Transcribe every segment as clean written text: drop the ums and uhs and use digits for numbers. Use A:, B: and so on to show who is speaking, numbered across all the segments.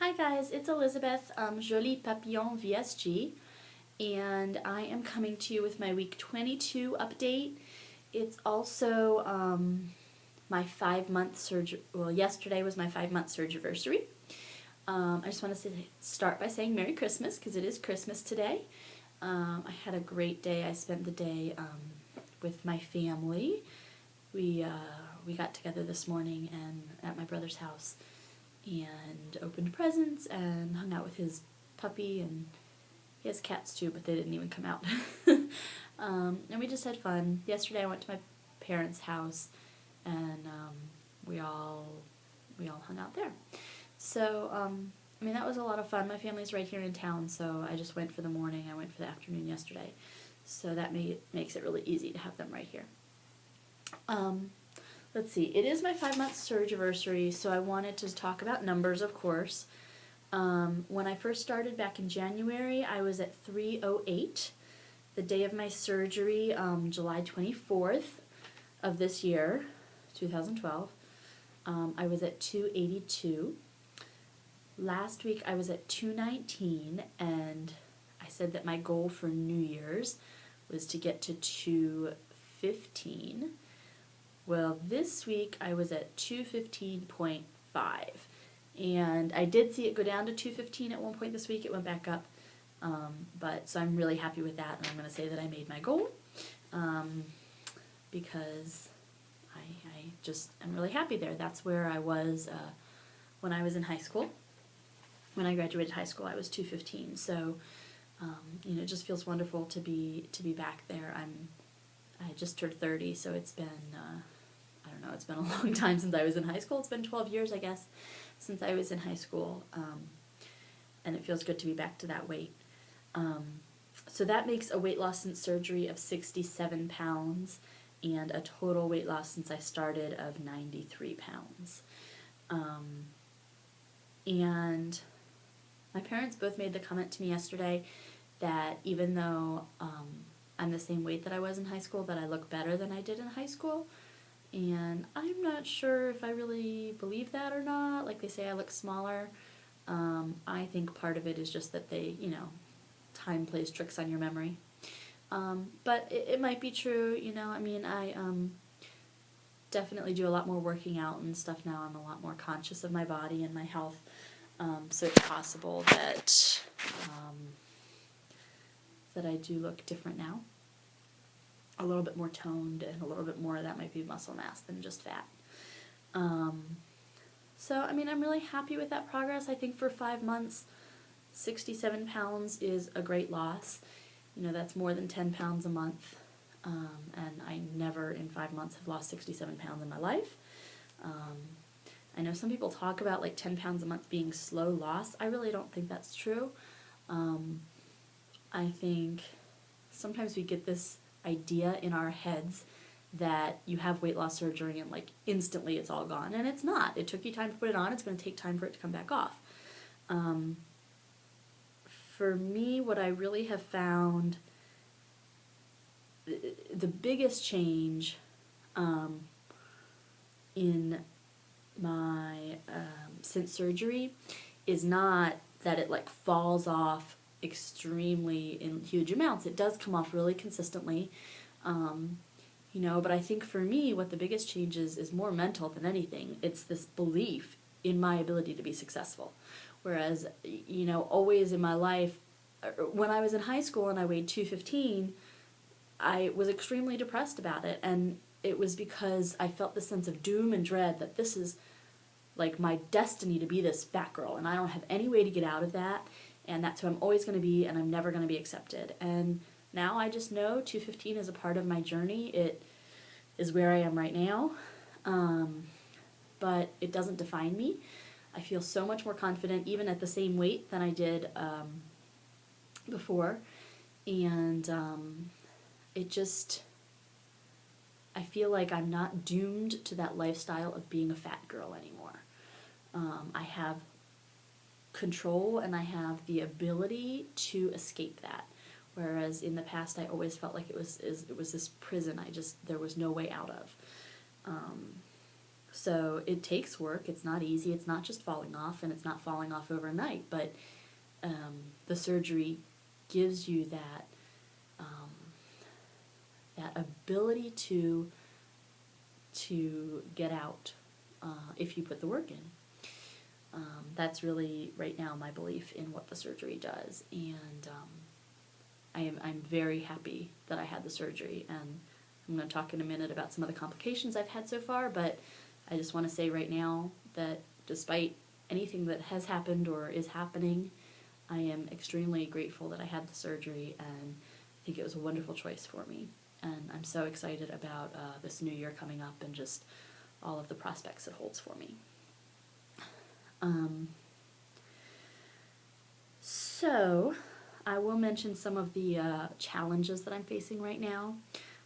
A: Hi guys, it's Elizabeth, Jolie Papillon VSG, and I am coming to you with my week 22 update. It's also my 5-month yesterday was my 5-month surgiversary. I just want to start by saying Merry Christmas, because it is Christmas today. I had a great day. I spent the day with my family. We got together this morning and at my brother's house and opened presents and hung out with his puppy, and he has cats too, but they didn't even come out. And we just had fun. Yesterday I went to my parents' house and we all hung out there. So I mean, that was a lot of fun. My family's right here in town, so I just went for the morning. I went for the afternoon yesterday, so that makes it really easy to have them right here. Let's see, it is my 5-month surgiversary, so I wanted to talk about numbers, of course. When I first started back in January, I was at 308. The day of my surgery, July 24th of this year, 2012, I was at 282. Last week I was at 219, and I said that my goal for New Year's was to get to 215. Well, this week I was at 215.5, and I did see it go down to 215 at one point this week. It went back up, so I'm really happy with that, and I'm going to say that I made my goal, because I'm really happy there. That's where I was when I was in high school. When I graduated high school, I was 215, so it just feels wonderful to be back there. I just turned 30, so it's been I don't know, it's been a long time since I was in high school. It's been 12 years, I guess, since I was in high school, and it feels good to be back to that weight. So that makes a weight loss since surgery of 67 pounds and a total weight loss since I started of 93 pounds. And my parents both made the comment to me yesterday that even though I'm the same weight that I was in high school, that I look better than I did in high school. And I'm not sure if I really believe that or not. Like, they say I look smaller. I think part of it is just that time plays tricks on your memory. But it might be true, I mean, I definitely do a lot more working out and stuff now. I'm a lot more conscious of my body and my health. So it's possible that I do look different now. A little bit more toned, and a little bit more of that might be muscle mass than just fat. So, I mean, I'm really happy with that progress. I think for 5 months, 67 pounds is a great loss. That's more than 10 pounds a month. And I never in 5 months have lost 67 pounds in my life. I know some people talk about like 10 pounds a month being slow loss. I really don't think that's true. I think sometimes we get this idea in our heads that you have weight loss surgery and like instantly it's all gone, and it's not. It took you time to put it on. It's going to take time for it to come back off. For me, what I really have found, the biggest change in my since surgery is not that it like falls off extremely in huge amounts. It does come off really consistently, but I think for me what the biggest change is more mental than anything. It's this belief in my ability to be successful. Whereas, always in my life, when I was in high school and I weighed 215, I was extremely depressed about it, and it was because I felt this sense of doom and dread that this is like my destiny to be this fat girl, and I don't have any way to get out of that, and that's who I'm always going to be, and I'm never going to be accepted. And now I just know 215 is a part of my journey. It is where I am right now, but it doesn't define me. I feel so much more confident even at the same weight than I did before, and I feel like I'm not doomed to that lifestyle of being a fat girl anymore. I have control and I have the ability to escape that. Whereas in the past I always felt like it was this prison there was no way out of. So it takes work. It's not easy. It's not just falling off, and it's not falling off overnight. But the surgery gives you that ability to get out if you put the work in. That's really right now my belief in what the surgery does, and I'm very happy that I had the surgery. And I'm going to talk in a minute about some of the complications I've had so far, but I just want to say right now that despite anything that has happened or is happening, I am extremely grateful that I had the surgery, and I think it was a wonderful choice for me. And I'm so excited about this new year coming up and just all of the prospects it holds for me. So I will mention some of the challenges that I'm facing right now.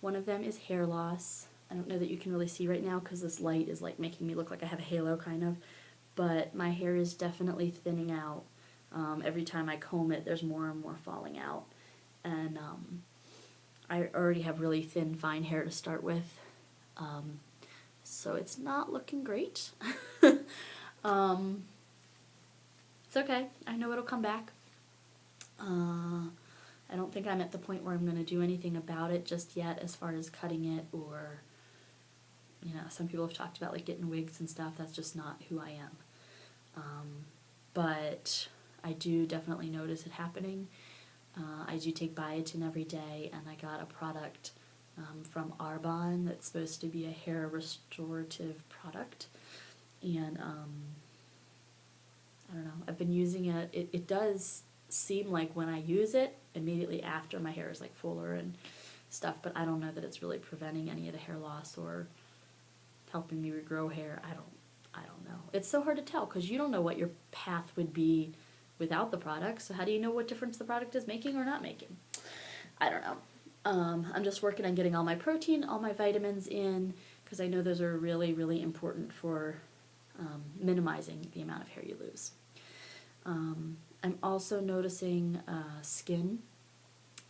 A: One of them is hair loss. I don't know that you can really see right now because this light is like making me look like I have a halo kind of, but my hair is definitely thinning out. Every time I comb it, there's more and more falling out. And I already have really thin, fine hair to start with. So it's not looking great. It's okay. I know it'll come back. I don't think I'm at the point where I'm going to do anything about it just yet as far as cutting it, or, you know, some people have talked about like getting wigs and stuff. That's just not who I am. But I do definitely notice it happening. I do take biotin every day, and I got a product from Arbonne that's supposed to be a hair restorative product. And I don't know, I've been using it. It does seem like when I use it, immediately after my hair is like fuller and stuff, but I don't know that it's really preventing any of the hair loss or helping me regrow hair. I don't know. It's so hard to tell because you don't know what your path would be without the product, so how do you know what difference the product is making or not making? I don't know. I'm just working on getting all my protein, all my vitamins in, because I know those are really, really important for minimizing the amount of hair you lose. I'm also noticing skin.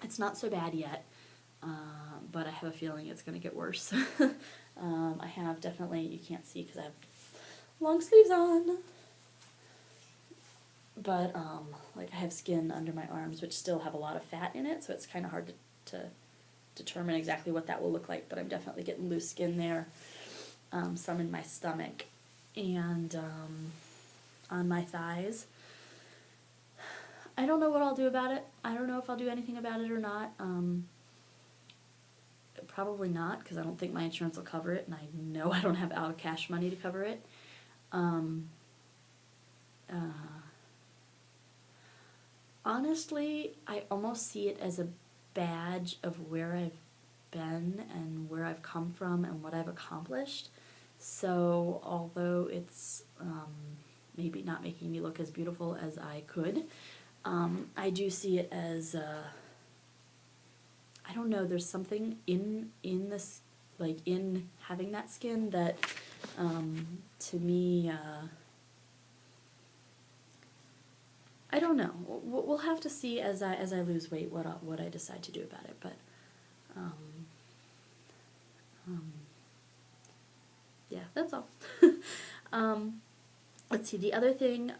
A: It's not so bad yet, but I have a feeling it's going to get worse. I have definitely, you can't see because I have long sleeves on, but like I have skin under my arms which still have a lot of fat in it, so it's kind of hard to determine exactly what that will look like, but I'm definitely getting loose skin there, some in my stomach, and on my thighs. I don't know what I'll do about it. I don't know if I'll do anything about it or not. Probably not, because I don't think my insurance will cover it, and I know I don't have out cash money to cover it. Honestly, I almost see it as a badge of where I've been and where I've come from and what I've accomplished. So although it's maybe not making me look as beautiful as I could, I do see it as, I don't know, there's something in this, like in having that skin that, to me, I don't know. We'll have to see as I lose weight what I decide to do about it. But yeah, that's all. Let's see. The other thing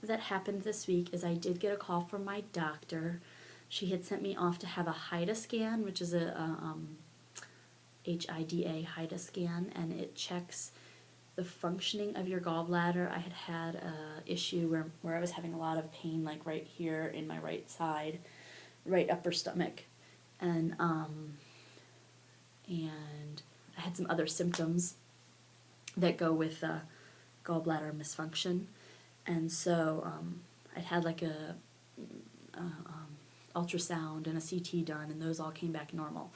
A: that happened this week is I did get a call from my doctor. She had sent me off to have a HIDA scan, which is a HIDA scan, and it checks the functioning of your gallbladder. I had a issue where I was having a lot of pain, like right here in my right side, right upper stomach, and I had some other symptoms that go with gallbladder misfunction, and so I'd had like a ultrasound and a CT done, and those all came back normal.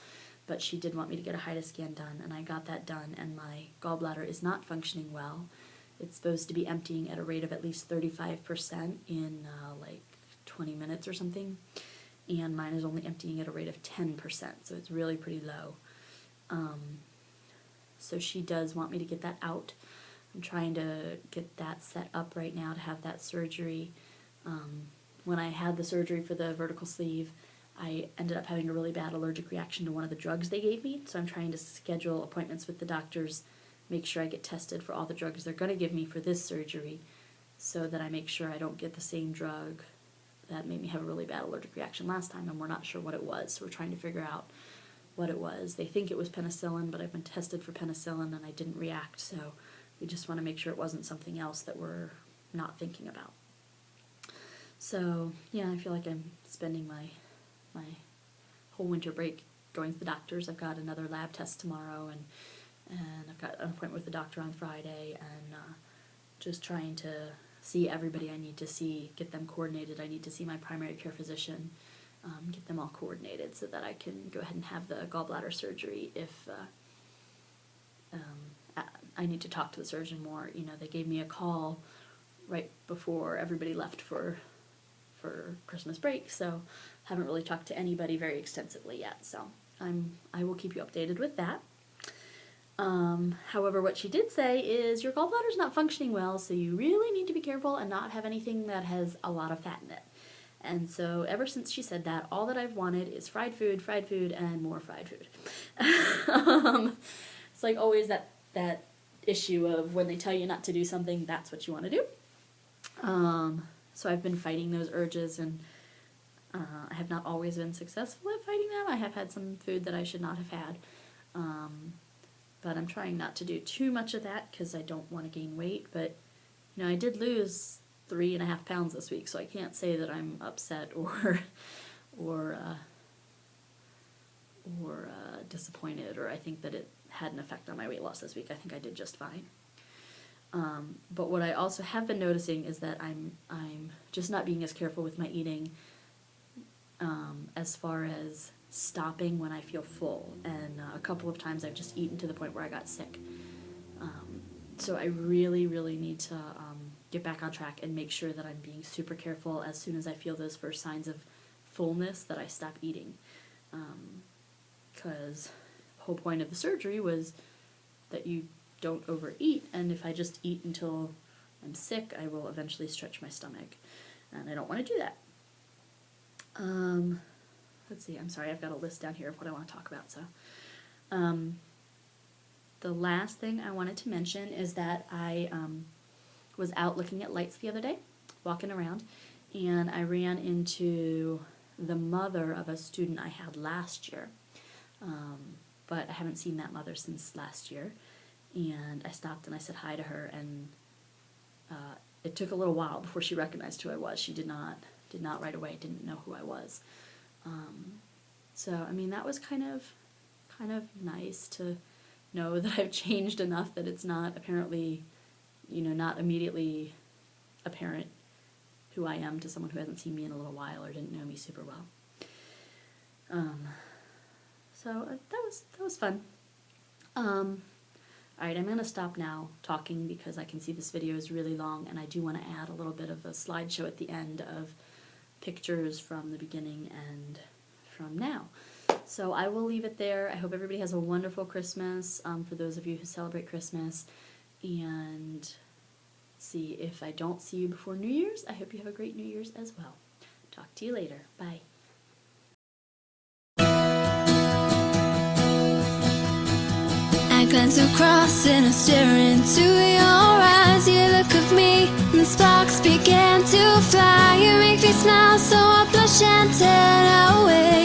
A: But she did want me to get a HIDA scan done, and I got that done, and my gallbladder is not functioning well. It's supposed to be emptying at a rate of at least 35% in like 20 minutes or something, and mine is only emptying at a rate of 10%, so it's really pretty low. So she does want me to get that out. I'm trying to get that set up right now to have that surgery. When I had the surgery for the vertical sleeve, I ended up having a really bad allergic reaction to one of the drugs they gave me, so I'm trying to schedule appointments with the doctors make sure I get tested for all the drugs they're going to give me for this surgery, so that I make sure I don't get the same drug that made me have a really bad allergic reaction last time, and we're not sure what it was. So we're trying to figure out what it was. They think it was penicillin, but I've been tested for penicillin and I didn't react, so we just want to make sure it wasn't something else that we're not thinking about. So yeah, I feel like I'm spending my whole winter break going to the doctors. I've got another lab test tomorrow, and I've got an appointment with the doctor on Friday, and just trying to see everybody I need to see, get them coordinated. I need to see my primary care physician, get them all coordinated so that I can go ahead and have the gallbladder surgery if I need to talk to the surgeon more. You know, they gave me a call right before everybody left for Christmas break, so haven't really talked to anybody very extensively yet, so I will keep you updated with that. However, what she did say is your gallbladder's not functioning well, so you really need to be careful and not have anything that has a lot of fat in it. And so ever since she said that, all that I've wanted is fried food, and more fried food. It's like always that issue of when they tell you not to do something, that's what you want to do. So I've been fighting those urges, and I have not always been successful at fighting them. I have had some food that I should not have had. But I'm trying not to do too much of that because I don't want to gain weight. But, you know, I did lose 3.5 pounds this week, so I can't say that I'm upset or disappointed, or I think that it had an effect on my weight loss this week. I think I did just fine. But what I also have been noticing is that I'm just not being as careful with my eating, as far as stopping when I feel full, and a couple of times I've just eaten to the point where I got sick. So I really, really need to get back on track and make sure that I'm being super careful as soon as I feel those first signs of fullness that I stop eating. Because the whole point of the surgery was that you don't overeat, and if I just eat until I'm sick, I will eventually stretch my stomach, and I don't want to do that. Let's see, I'm sorry, I've got a list down here of what I want to talk about. So the last thing I wanted to mention is that I was out looking at lights the other day, walking around, and I ran into the mother of a student I had last year, but I haven't seen that mother since last year, and I stopped and I said hi to her, and it took a little while before she recognized who I was. She did not right away, didn't know who I was. So I mean, that was kind of nice to know that I've changed enough that it's not apparently, you know, not immediately apparent who I am to someone who hasn't seen me in a little while or didn't know me super well. So that was fun. Alright, I'm going to stop now talking because I can see this video is really long, and I do want to add a little bit of a slideshow at the end of pictures from the beginning and from now. So I will leave it there. I hope everybody has a wonderful Christmas, for those of you who celebrate Christmas, and see, if I don't see you before New Year's, I hope you have a great New Year's as well. Talk to you later. Bye.
B: I glance across and I stare into your eyes. You look at me and sparks begin to fly. You make me smile, so I blush and turn away.